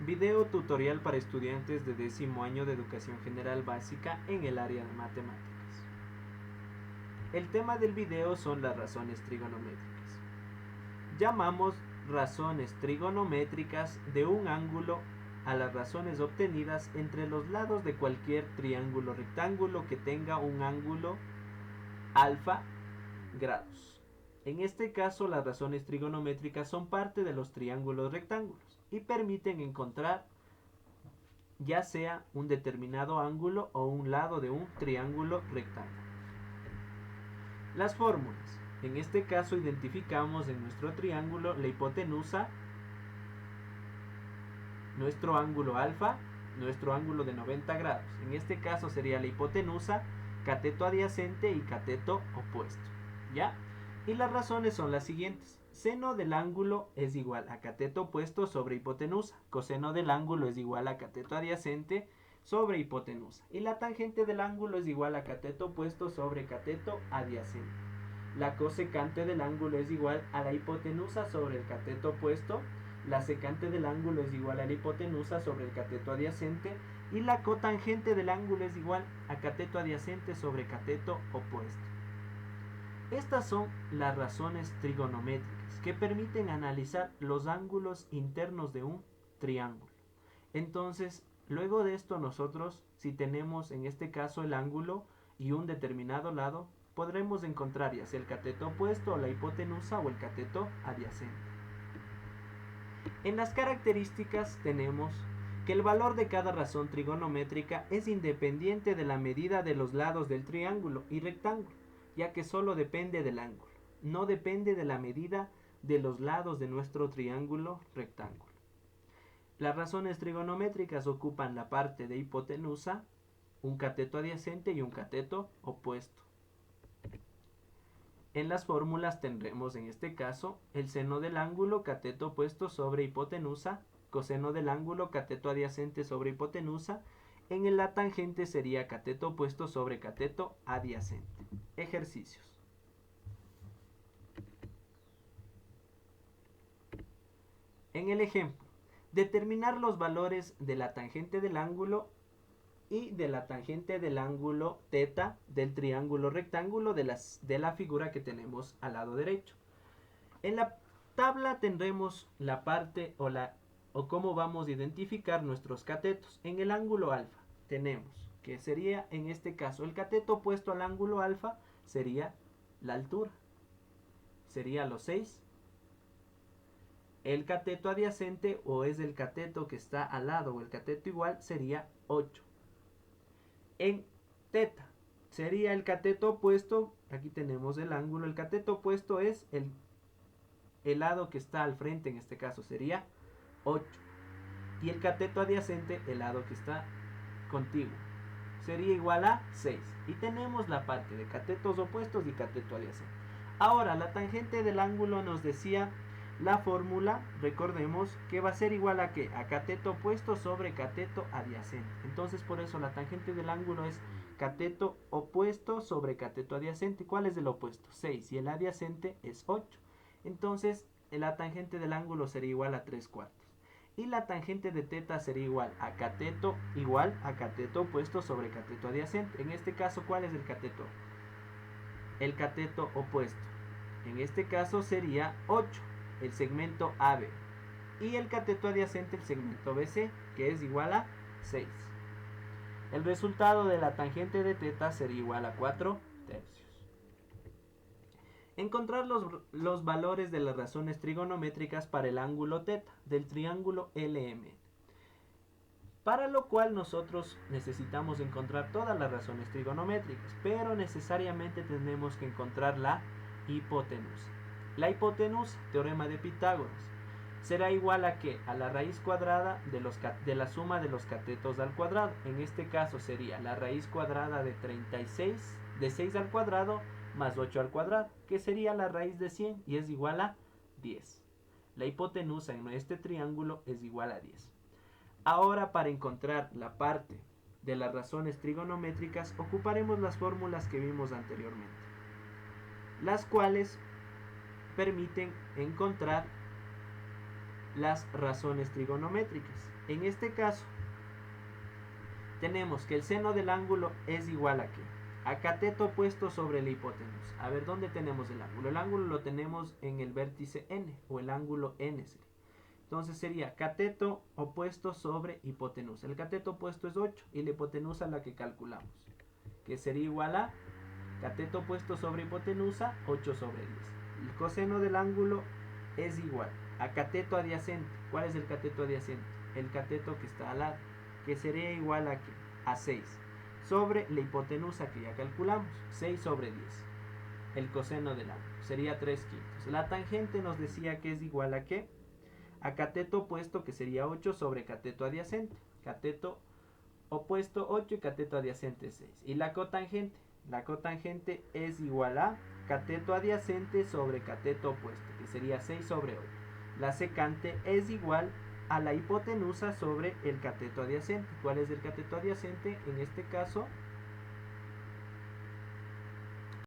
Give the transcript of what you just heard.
Video tutorial para estudiantes de 10º año de Educación General Básica en el área de matemáticas. El tema del video son las razones trigonométricas. Llamamos razones trigonométricas de un ángulo a las razones obtenidas entre los lados de cualquier triángulo rectángulo que tenga un ángulo alfa grados. En este caso, las razones trigonométricas son parte de los triángulos rectángulos y permiten encontrar ya sea un determinado ángulo o un lado de un triángulo rectángulo. Las fórmulas. En este caso identificamos en nuestro triángulo la hipotenusa, nuestro ángulo alfa, nuestro ángulo de 90 grados. En este caso sería la hipotenusa, cateto adyacente y cateto opuesto. ¿Ya? Y las razones son las siguientes. Seno del ángulo es igual a cateto opuesto sobre hipotenusa. Coseno del ángulo es igual a cateto adyacente sobre hipotenusa. Y la tangente del ángulo es igual a cateto opuesto sobre cateto adyacente. La cosecante del ángulo es igual a la hipotenusa sobre el cateto opuesto. La secante del ángulo es igual a la hipotenusa sobre el cateto adyacente. Y la cotangente del ángulo es igual a cateto adyacente sobre cateto opuesto. Estas son las razones trigonométricas que permiten analizar los ángulos internos de un triángulo. Entonces, luego de esto nosotros, si tenemos en este caso el ángulo y un determinado lado, podremos encontrar ya sea el cateto opuesto, o la hipotenusa o el cateto adyacente. En las características tenemos que el valor de cada razón trigonométrica es independiente de la medida de los lados del triángulo y rectángulo, ya que solo depende del ángulo, no depende de la medida de los lados de nuestro triángulo rectángulo. Las razones trigonométricas ocupan la parte de hipotenusa, un cateto adyacente y un cateto opuesto. En las fórmulas tendremos en este caso el seno del ángulo cateto opuesto sobre hipotenusa, coseno del ángulo cateto adyacente sobre hipotenusa. En la tangente sería cateto opuesto sobre cateto adyacente. Ejercicios. En el ejemplo, determinar los valores de la tangente del ángulo y de la tangente del ángulo θ del triángulo rectángulo de la figura que tenemos al lado derecho. En la tabla tendremos la parte o cómo vamos a identificar nuestros catetos. En el ángulo alfa tenemos que sería en este caso el cateto opuesto al ángulo alfa sería la altura, sería los 6. El cateto adyacente o es el cateto que está al lado o el cateto igual sería 8. En θ sería el cateto opuesto, aquí tenemos el ángulo, el cateto opuesto es el lado que está al frente, en este caso sería 8. Y el cateto adyacente, el lado que está contiguo, sería igual a 6. Y tenemos la parte de catetos opuestos y cateto adyacente. Ahora, la tangente del ángulo nos decía la fórmula, recordemos que va a ser igual a ¿qué? A cateto opuesto sobre cateto adyacente. Entonces, por eso la tangente del ángulo es cateto opuesto sobre cateto adyacente. ¿Cuál es el opuesto? 6. Y el adyacente es 8. Entonces, la tangente del ángulo sería igual a 3/4. Y la tangente de θ sería igual a cateto opuesto sobre cateto adyacente. En este caso, ¿cuál es el cateto? El cateto opuesto. En este caso sería 8, el segmento AB. Y el cateto adyacente, el segmento BC, que es igual a 6. El resultado de la tangente de θ sería igual a 4 tercios. Encontrar los valores de las razones trigonométricas para el ángulo θ del triángulo LM. Para lo cual nosotros necesitamos encontrar todas las razones trigonométricas, pero necesariamente tenemos que encontrar la hipotenusa. La hipotenusa, teorema de Pitágoras, será igual a ¿qué? A la raíz cuadrada de la suma de los catetos al cuadrado. En este caso sería la raíz cuadrada de 36, de 6 al cuadrado, más 8 al cuadrado, que sería la raíz de 100 y es igual a 10. La hipotenusa en este triángulo es igual a 10. Ahora, para encontrar la parte de las razones trigonométricas, ocuparemos las fórmulas que vimos anteriormente, las cuales permiten encontrar las razones trigonométricas. En este caso, tenemos que el seno del ángulo es igual a ¿qué? A cateto opuesto sobre la hipotenusa. A ver, ¿dónde tenemos el ángulo? El ángulo lo tenemos en el vértice n, o el ángulo n sería. Entonces sería cateto opuesto sobre hipotenusa. El cateto opuesto es 8 y la hipotenusa la que calculamos, que sería igual a cateto opuesto sobre hipotenusa, 8 sobre 10. El coseno del ángulo es igual a cateto adyacente. ¿Cuál es el cateto adyacente? El cateto que está al lado, que sería igual a ¿qué? A 6 sobre la hipotenusa que ya calculamos, 6 sobre 10. El coseno del ángulo sería 3/5. La tangente nos decía que es igual a ¿qué? A cateto opuesto, que sería 8 sobre cateto adyacente. Cateto opuesto 8 y cateto adyacente 6. Y la cotangente es igual a cateto adyacente sobre cateto opuesto, que sería 6 sobre 8. La secante es igual a la hipotenusa sobre el cateto adyacente. ¿Cuál es el cateto adyacente? En este caso,